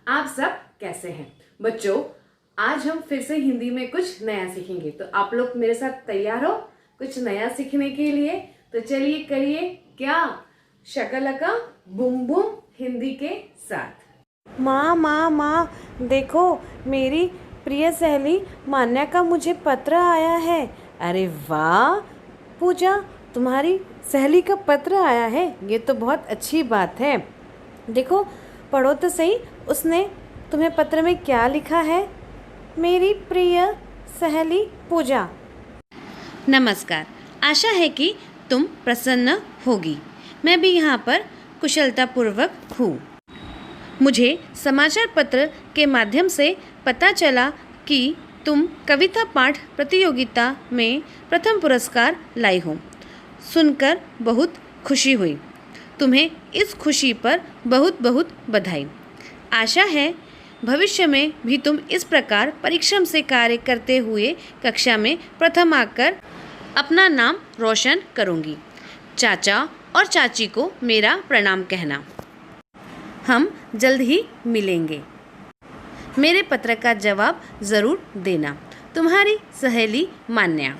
आप सब कैसे हैं बच्चों। आज हम फिर से हिंदी में कुछ नया सीखेंगे, तो आप लोग मेरे साथ तैयार हो कुछ नया सीखने के लिए? तो चलिए करिए क्या शकलका बुम बुम हिंदी के साथ। माँ माँ माँ, देखो मेरी प्रिय सहेली मान्या का मुझे पत्र आया है। अरे वाह पूजा, तुम्हारी सहेली का पत्र आया है, ये तो बहुत अच्छी बात है। देखो पढ़ो तो सही, उसने तुम्हें पत्र में क्या लिखा है। मेरी प्रिय सहेली पूजा, नमस्कार। आशा है कि तुम प्रसन्न होगी। मैं भी यहाँ पर कुशलतापूर्वक हूँ। मुझे समाचार पत्र के माध्यम से पता चला कि तुम कविता पाठ प्रतियोगिता में प्रथम पुरस्कार लाई हो। सुनकर बहुत खुशी हुई। तुम्हें इस खुशी पर बहुत बहुत बधाई। आशा है भविष्य में भी तुम इस प्रकार परिश्रम से कार्य करते हुए कक्षा में प्रथम आकर अपना नाम रोशन करूंगी। चाचा और चाची को मेरा प्रणाम कहना। हम जल्द ही मिलेंगे। मेरे पत्र का जवाब ज़रूर देना। तुम्हारी सहेली मान्या।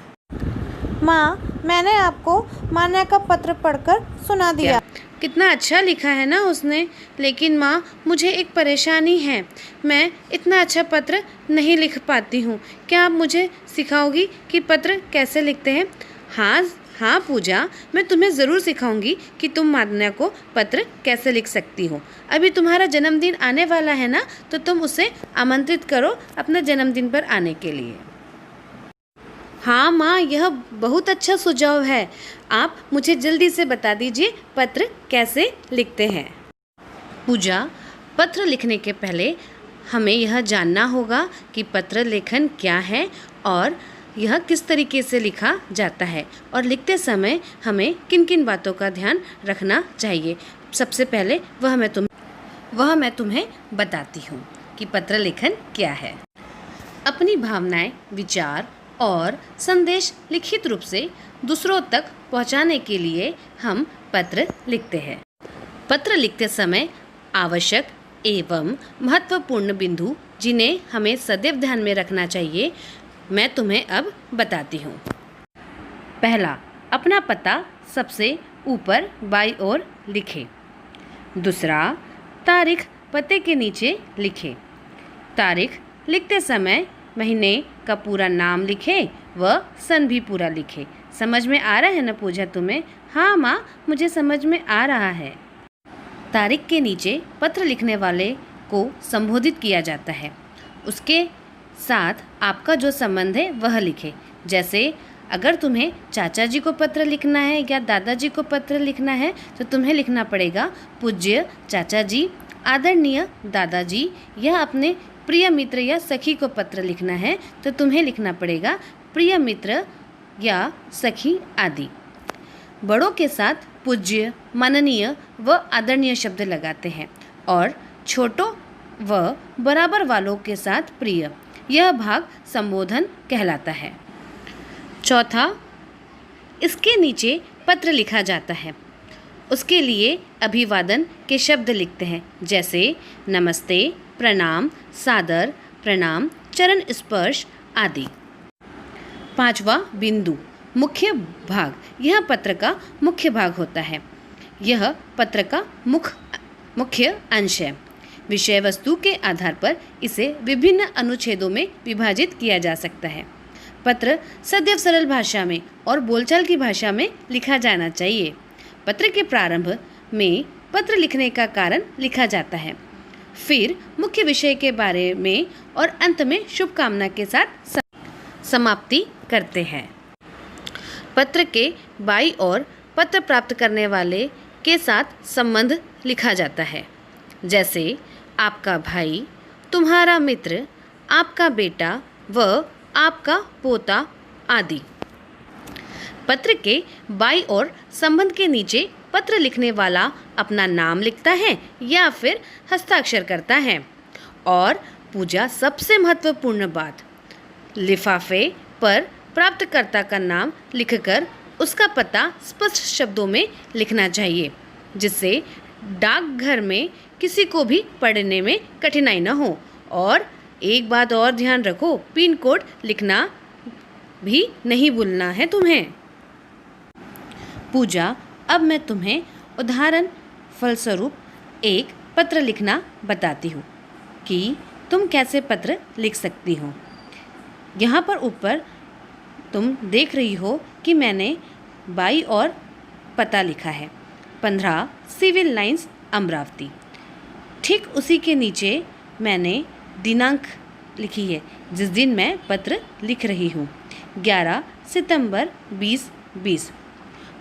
माँ मैंने आपको मान्या का पत्र पढ़कर सुना दिया। कितना अच्छा लिखा है ना उसने। लेकिन माँ, मुझे एक परेशानी है। मैं इतना अच्छा पत्र नहीं लिख पाती हूँ। क्या आप मुझे सिखाओगी कि पत्र कैसे लिखते हैं? हाँ पूजा, मैं तुम्हें ज़रूर सिखाऊंगी कि तुम मान्या को पत्र कैसे लिख सकती हो। अभी तुम्हारा जन्मदिन आने वाला है ना, तो तुम उसे आमंत्रित करो अपने जन्मदिन पर आने के लिए। हाँ माँ, यह बहुत अच्छा सुझाव है। आप मुझे जल्दी से बता दीजिए पत्र कैसे लिखते हैं। पूजा, पत्र लिखने के पहले हमें यह जानना होगा कि पत्र लेखन क्या है और यह किस तरीके से लिखा जाता है, और लिखते समय हमें किन किन बातों का ध्यान रखना चाहिए। सबसे पहले वह मैं तुम्हें बताती हूँ कि पत्र लेखन क्या है। अपनी भावनाएं, विचार और संदेश लिखित रूप से दूसरों तक पहुंचाने के लिए हम पत्र लिखते हैं। पत्र लिखते समय आवश्यक एवं महत्वपूर्ण बिंदु जिन्हें हमें सदैव ध्यान में रखना चाहिए, मैं तुम्हें अब बताती हूँ। पहला, अपना पता सबसे ऊपर बाईं ओर लिखें। दूसरा, तारीख पते के नीचे लिखें। तारीख लिखते समय महीने का पूरा नाम लिखें व सन भी पूरा लिखें। समझ में आ रहा है ना पूजा तुम्हें? हाँ माँ, मुझे समझ में आ रहा है। तारीख के नीचे पत्र लिखने वाले को संबोधित किया जाता है। उसके साथ आपका जो संबंध है वह लिखें। जैसे अगर तुम्हें चाचा जी को पत्र लिखना है या दादाजी को पत्र लिखना है, तो तुम्हें लिखना पड़ेगा पूज्य चाचा जी, आदरणीय दादाजी। या अपने प्रिय मित्र या सखी को पत्र लिखना है तो तुम्हें लिखना पड़ेगा प्रिय मित्र या सखी आदि। बड़ों के साथ पूज्य, माननीय व आदरणीय शब्द लगाते हैं, और छोटों व बराबर वालों के साथ प्रिय। यह भाग संबोधन कहलाता है। चौथा, इसके नीचे पत्र लिखा जाता है। उसके लिए अभिवादन के शब्द लिखते हैं, जैसे नमस्ते, प्रणाम, सादर प्रणाम, चरण स्पर्श आदि। पांचवा बिंदु, मुख्य भाग। यह पत्र का मुख्य भाग होता है। यह पत्र का मुख्य अंश है। विषय वस्तु के आधार पर इसे विभिन्न अनुच्छेदों में विभाजित किया जा सकता है। पत्र सदैव सरल भाषा में और बोलचाल की भाषा में लिखा जाना चाहिए। पत्र के प्रारंभ में पत्र लिखने का कारण लिखा जाता है, फिर मुख्य विषय के बारे में, और अंत में शुभकामना के साथ समाप्ति करते हैं। पत्र के बाईं ओर पत्र प्राप्त करने वाले के साथ संबंध लिखा जाता है, जैसे आपका भाई, तुम्हारा मित्र, आपका बेटा व आपका पोता आदि। पत्र के बाईं ओर संबंध के नीचे पत्र लिखने वाला अपना नाम लिखता है या फिर हस्ताक्षर करता है। और पूजा, सबसे महत्वपूर्ण बात, लिफाफे पर प्राप्तकर्ता का नाम लिखकर उसका पता स्पष्ट शब्दों में लिखना चाहिए, जिससे डाकघर में किसी को भी पढ़ने में कठिनाई न हो। और एक बात और ध्यान रखो, पिन कोड लिखना भी नहीं भूलना है तुम्हें। पूजा, अब मैं तुम्हें उदाहरण फलस्वरूप एक पत्र लिखना बताती हूँ कि तुम कैसे पत्र लिख सकती हो। यहाँ पर ऊपर तुम देख रही हो कि मैंने बाई और पता लिखा है, 15 सिविल लाइंस अमरावती। ठीक उसी के नीचे मैंने दिनांक लिखी है जिस दिन मैं पत्र लिख रही हूँ, 11 सितंबर 2020।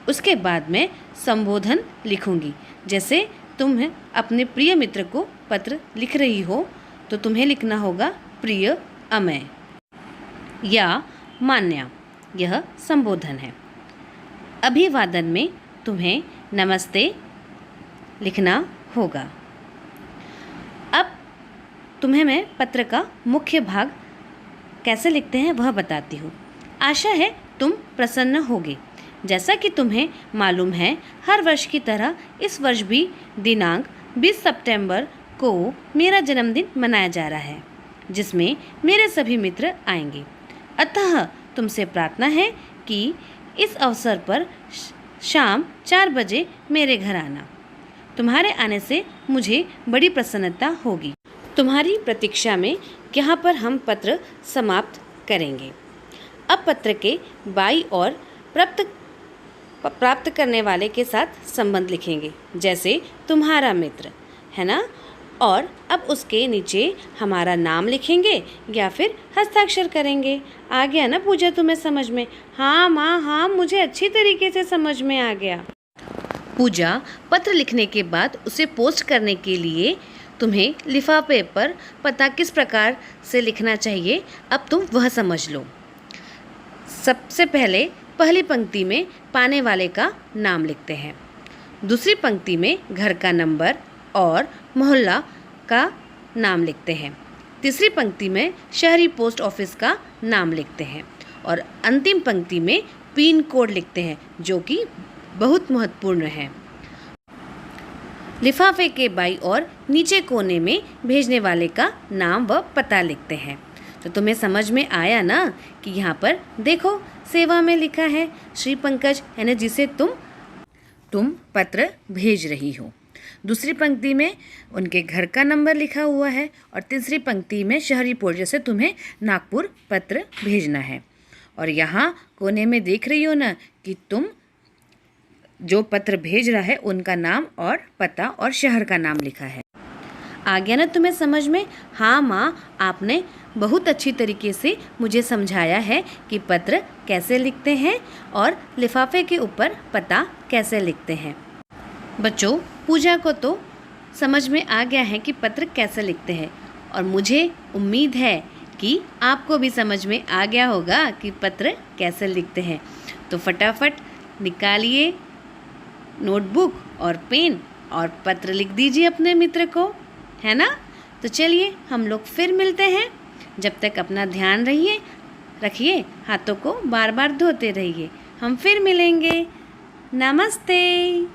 उसके बाद मैं संबोधन लिखूँगी। जैसे तुम अपने प्रिय मित्र को पत्र लिख रही हो तो तुम्हें लिखना होगा प्रिय अमय या मान्या, यह संबोधन है। अभिवादन में तुम्हें नमस्ते लिखना होगा। अब तुम्हें मैं पत्र का मुख्य भाग कैसे लिखते हैं वह बताती हूँ। आशा है तुम प्रसन्न होगे। जैसा कि तुम्हें मालूम है, हर वर्ष की तरह इस वर्ष भी दिनांक 20 सितंबर को मेरा जन्मदिन मनाया जा रहा है, जिसमें मेरे सभी मित्र आएंगे। अतः तुमसे प्रार्थना है कि इस अवसर पर शाम 4 बजे मेरे घर आना। तुम्हारे आने से मुझे बड़ी प्रसन्नता होगी। तुम्हारी प्रतीक्षा में यहाँ पर हम पत्र समाप्त करेंगे। अब पत्र के बाईं ओर प्राप्त करने वाले के साथ संबंध लिखेंगे, जैसे तुम्हारा मित्र, है ना। और अब उसके नीचे हमारा नाम लिखेंगे या फिर हस्ताक्षर करेंगे। आ गया ना पूजा तुम्हें समझ में? हाँ माँ, हाँ, मुझे अच्छी तरीके से समझ में आ गया। पूजा, पत्र लिखने के बाद उसे पोस्ट करने के लिए तुम्हें लिफाफे पर पता किस प्रकार से लिखना चाहिए, अब तुम वह समझ लो। सबसे पहले पहली पंक्ति में पाने वाले का नाम लिखते हैं, दूसरी पंक्ति में घर का नंबर और मोहल्ला का नाम लिखते हैं, तीसरी पंक्ति में शहरी पोस्ट ऑफिस का नाम लिखते हैं और अंतिम पंक्ति में पिन कोड लिखते हैं, जो कि बहुत महत्वपूर्ण है। लिफाफे के बाईं ओर नीचे कोने में भेजने वाले का नाम व पता लिखते हैं। तो तुम्हें समझ में आया ना कि यहाँ पर देखो सेवा में लिखा है श्री पंकज, है ना, जिसे तुम पत्र भेज रही हो। दूसरी पंक्ति में उनके घर का नंबर लिखा हुआ है और तीसरी पंक्ति में शहरी पोस्ट, जैसे तुम्हें नागपुर पत्र भेजना है। और यहाँ कोने में देख रही हो ना कि तुम जो पत्र भेज रहा है उनका नाम और पता और शहर का नाम लिखा है। आ गया ना तुम्हें समझ में? हाँ माँ, आपने बहुत अच्छी तरीके से मुझे समझाया है कि पत्र कैसे लिखते हैं और लिफाफे के ऊपर पता कैसे लिखते हैं। बच्चों, पूजा को तो समझ में आ गया है कि पत्र कैसे लिखते हैं और मुझे उम्मीद है कि आपको भी समझ में आ गया होगा कि पत्र कैसे लिखते हैं। तो फटाफट निकालिए नोटबुक और पेन और पत्र लिख दीजिए अपने मित्र को, है ना। तो चलिए हम लोग फिर मिलते हैं। जब तक अपना ध्यान रखिए, हाथों को बार बार धोते रहिए। हम फिर मिलेंगे। नमस्ते।